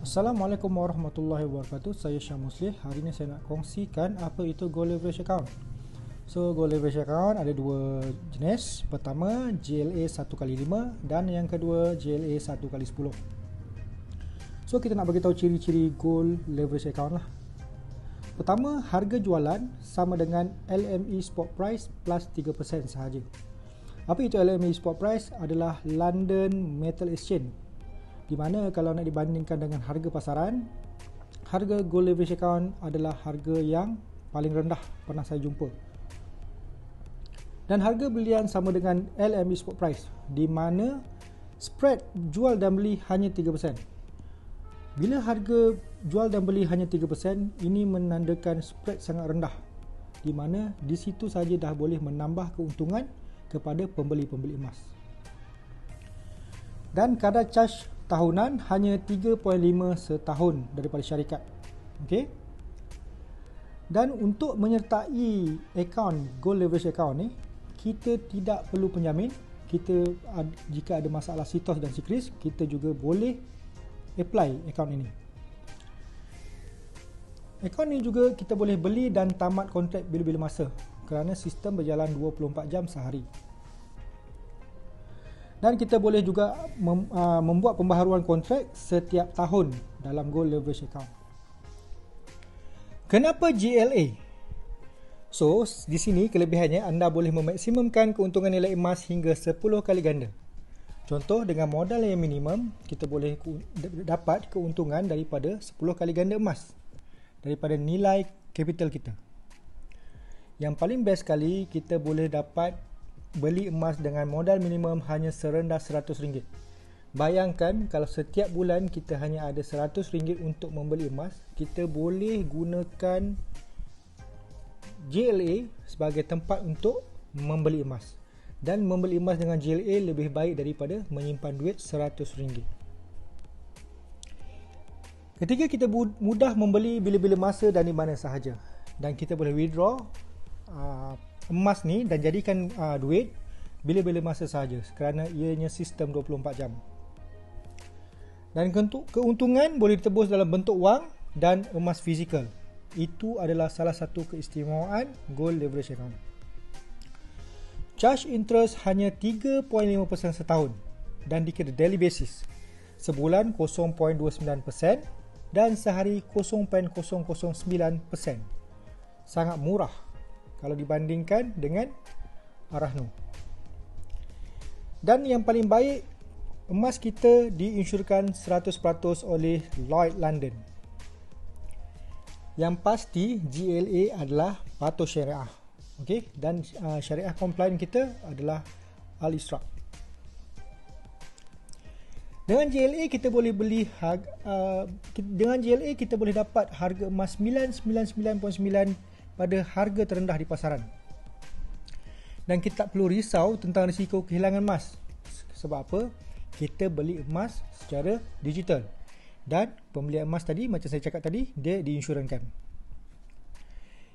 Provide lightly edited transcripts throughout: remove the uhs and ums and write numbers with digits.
Assalamualaikum warahmatullahi wabarakatuh. Saya Syah Muslih. Hari ini saya nak kongsikan apa itu Gold Leverage Account. So, Gold Leverage Account ada dua jenis. Pertama, GLA 1x5 dan yang kedua, GLA 1x10. So, kita nak bagi tahu ciri-ciri Gold Leverage Account lah. Pertama, harga jualan sama dengan LME Spot Price plus 3% sahaja. Apa itu LME Spot Price? Adalah London Metal Exchange, di mana kalau nak dibandingkan dengan harga pasaran, harga Gold Leverage Account adalah harga yang paling rendah pernah saya jumpa. Dan harga belian sama dengan LME Spot Price, di mana spread jual dan beli hanya 3%. Bila harga jual dan beli hanya 3%, ini menandakan spread sangat rendah, di mana di situ saja dah boleh menambah keuntungan kepada pembeli-pembeli emas. Dan kadar charge tahunan hanya 3.5 setahun daripada syarikat. Okey. Dan untuk menyertai akaun Gold Leverage Account ni, kita tidak perlu penjamin. Jika ada masalah sitos dan sikris, kita juga boleh apply akaun ini. Akaun ini juga kita boleh beli dan tamat kontrak bila-bila masa, kerana sistem berjalan 24 jam sehari. Dan kita boleh juga membuat pembaharuan kontrak setiap tahun dalam Gold Leverage Account. Kenapa GLA? So, di sini kelebihannya anda boleh memaksimumkan keuntungan nilai emas hingga 10 kali ganda. Contoh, dengan modal yang minimum, kita boleh dapat keuntungan daripada 10 kali ganda emas daripada nilai capital kita. Yang paling best sekali, kita boleh dapat beli emas dengan modal minimum hanya serendah RM100. Bayangkan kalau setiap bulan kita hanya ada RM100 untuk membeli emas, kita boleh gunakan GLA sebagai tempat untuk membeli emas. Dan membeli emas dengan GLA lebih baik daripada menyimpan duit RM100. Ketiga, kita mudah membeli bila-bila masa dan di mana sahaja. Dan kita boleh withdraw emas ni dan jadikan duit bila-bila masa sahaja, kerana ianya sistem 24 jam. Dan keuntungan boleh ditebus dalam bentuk wang dan emas fizikal. Itu adalah salah satu keistimewaan Gold Leverage Account. Charge interest hanya 3.5% setahun dan dikira daily basis. Sebulan 0.29% dan sehari 0.009%. Sangat murah kalau dibandingkan dengan Arahno. Dan yang paling baik, emas kita diinsurkan 100% oleh Lloyd London. Yang pasti GLA adalah patuh syariah. Okey, dan syariah compliant kita adalah Al-Isra. Dengan GLA kita boleh dapat harga emas 999.9 pada harga terendah di pasaran. Dan kita tak perlu risau tentang risiko kehilangan emas. Sebab apa? Kita beli emas secara digital. Dan pembelian emas tadi, macam saya cakap tadi, dia diinsurankan.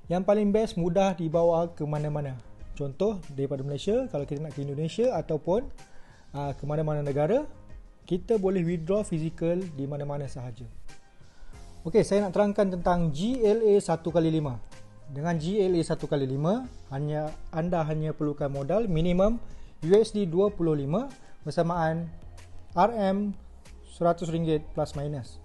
Yang paling best, mudah dibawa ke mana-mana. Contoh, daripada Malaysia, kalau kita nak ke Indonesia ataupun ke mana-mana negara, kita boleh withdraw fizikal di mana-mana sahaja. Okey, saya nak terangkan tentang GLA 1x5. Dengan GLA 1x5, anda hanya perlukan modal minimum USD 25 bersamaan RM RM100 plus minus.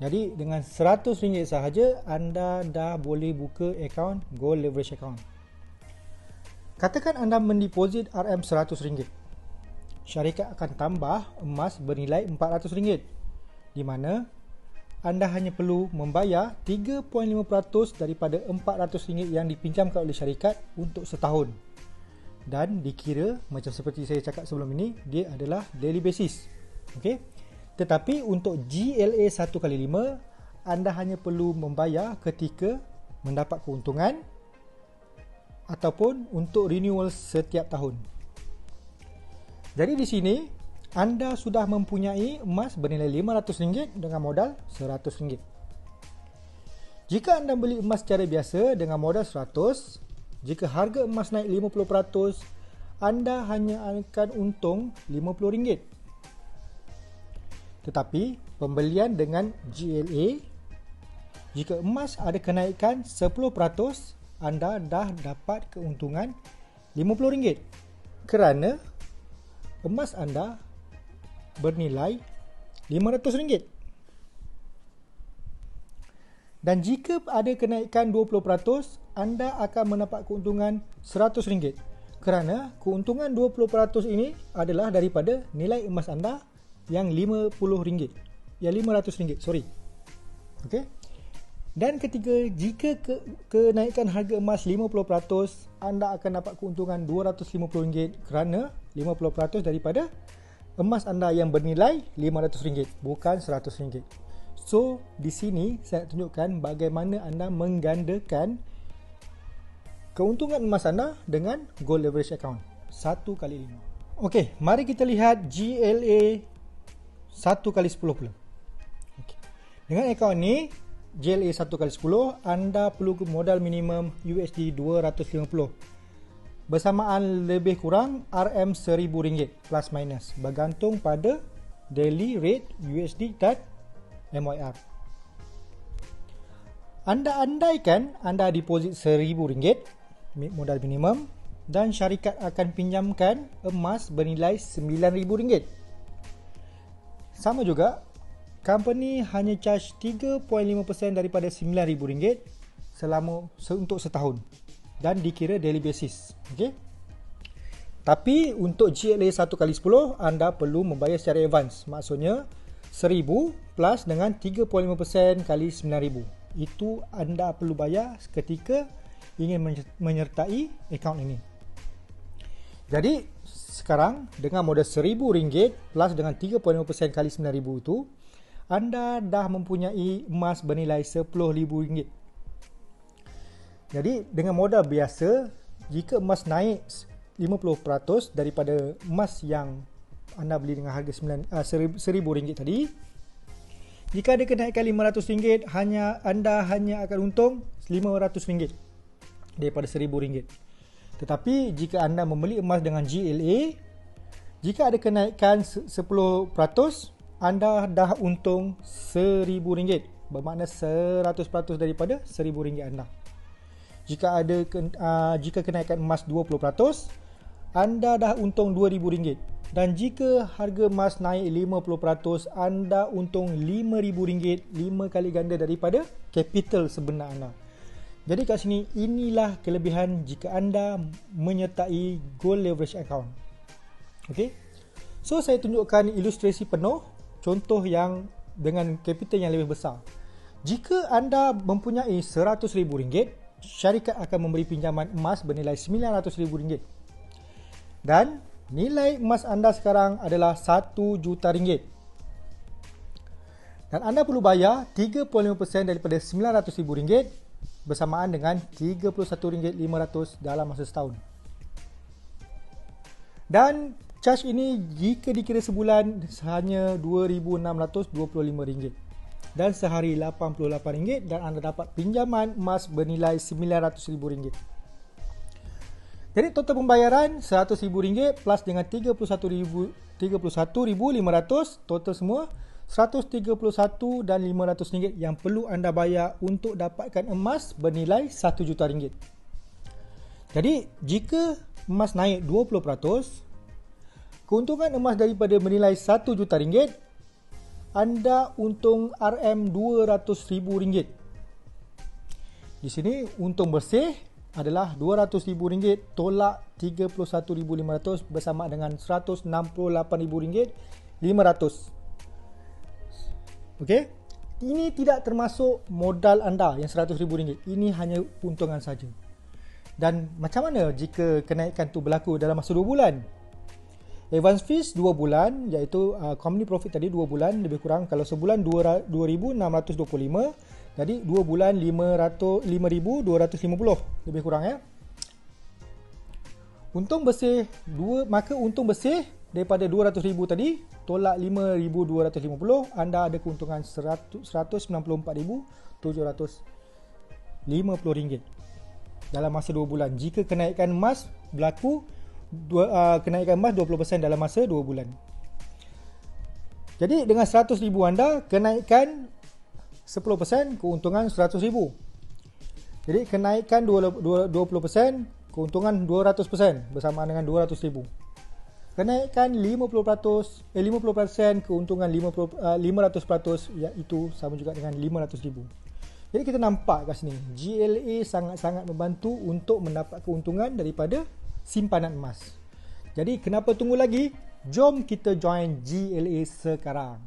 Jadi dengan RM100 sahaja anda dah boleh buka akaun Gold Leverage Account. Katakan anda mendeposit RM100. Syarikat akan tambah emas bernilai RM400, di mana anda hanya perlu membayar 3.5% daripada RM400 yang dipinjamkan oleh syarikat untuk setahun. Dan dikira, macam seperti saya cakap sebelum ini, dia adalah daily basis. Okey. Tetapi untuk GLA 1x5, anda hanya perlu membayar ketika mendapat keuntungan ataupun untuk renewal setiap tahun. Jadi di sini anda sudah mempunyai emas bernilai RM500 dengan modal RM100. Jika anda beli emas secara biasa dengan modal 100, jika harga emas naik 50%, anda hanya akan untung RM50. Tetapi pembelian dengan GLA, jika emas ada kenaikan 10%, anda dah dapat keuntungan RM50 kerana emas anda bernilai RM500. Dan jika ada kenaikan 20%, anda akan mendapat keuntungan RM100 kerana keuntungan 20% ini adalah daripada nilai emas anda yang RM50, yang RM500, sorry. Okey. Dan jika kenaikan harga emas 50%, anda akan dapat keuntungan RM250 kerana 50% daripada emas anda yang bernilai RM500, bukan RM100. So, di sini saya tunjukkan bagaimana anda menggandakan keuntungan emas anda dengan gold leverage account 1x5. Okey, mari kita lihat GLA 1x10 pula. Okay. Dengan akaun ni GLA 1x10, anda perlu modal minimum USD 250 bersamaan lebih kurang RM1000 plus minus, bergantung pada daily rate USD dan MYR. Anda andaikan anda deposit RM1000 modal minimum dan syarikat akan pinjamkan emas bernilai RM9000. Sama juga, company hanya charge 3.5% daripada RM9,000 untuk setahun dan dikira daily basis. Okey. Tapi untuk GLA 1x10, anda perlu membayar secara advance. Maksudnya RM1,000 plus dengan 3.5% kali RM9,000. Itu anda perlu bayar ketika ingin menyertai akaun ini. Jadi sekarang dengan modal RM1,000 plus dengan 3.5% kali RM9,000 itu, anda dah mempunyai emas bernilai RM10,000. Jadi dengan modal biasa, jika emas naik 50% daripada emas yang anda beli dengan harga RM1,000 tadi, jika ada kenaikan RM500, anda hanya akan untung RM500 daripada RM1,000. Tetapi jika anda membeli emas dengan GLA, jika ada kenaikan 10%, anda dah untung RM1,000, bermakna 100% daripada RM1,000 anda. Jika kenaikan emas 20%, anda dah untung RM2,000. Dan jika harga emas naik 50%, anda untung RM5,000, 5 kali ganda daripada capital sebenar anda. Jadi kat sini, inilah kelebihan jika anda menyertai gold leverage account. Okay. So, saya tunjukkan ilustrasi penuh, contoh yang dengan capital yang lebih besar. Jika anda mempunyai RM100,000, syarikat akan memberi pinjaman emas bernilai RM900,000. Dan nilai emas anda sekarang adalah RM1 juta. Dan anda perlu bayar 3.5% daripada RM900,000 bersamaan dengan RM31,500 dalam masa setahun. Dan charge ini jika dikira sebulan hanya RM2,625 dan sehari RM88 dan anda dapat pinjaman emas bernilai RM900,000. Jadi total pembayaran RM100,000 plus dengan RM31,500, total semua RM131,500 dan RM500 yang perlu anda bayar untuk dapatkan emas bernilai RM1 juta. Jadi jika emas naik 20%, keuntungan emas daripada bernilai RM1 juta, anda untung RM200,000. Di sini untung bersih adalah RM200,000 tolak RM31,500 bersama dengan RM168,500. Okey. Ini tidak termasuk modal anda yang RM100,000. Ini hanya keuntungan saja. Dan macam mana jika kenaikan tu berlaku dalam masa 2 bulan? Advance fees 2 bulan, iaitu company profit tadi 2 bulan lebih kurang. Kalau sebulan RM2,625, jadi 2 bulan RM5,250 lebih kurang ya. Untung bersih maka untung bersih daripada RM200,000 tadi tolak RM5,250, anda ada keuntungan RM194,750 dalam masa 2 bulan. Jika kenaikan emas berlaku kenaikan emas 20% dalam masa 2 bulan. Jadi dengan 100,000 anda, kenaikan 10% keuntungan 100,000. Jadi kenaikan 20%, keuntungan 200% bersamaan dengan 200,000. Kenaikan 50%, keuntungan 500%, iaitu sama juga dengan 500,000. Jadi kita nampak kat sini, GLA sangat-sangat membantu untuk mendapat keuntungan daripada simpanan emas. Jadi kenapa tunggu lagi? Jom kita join GLA sekarang.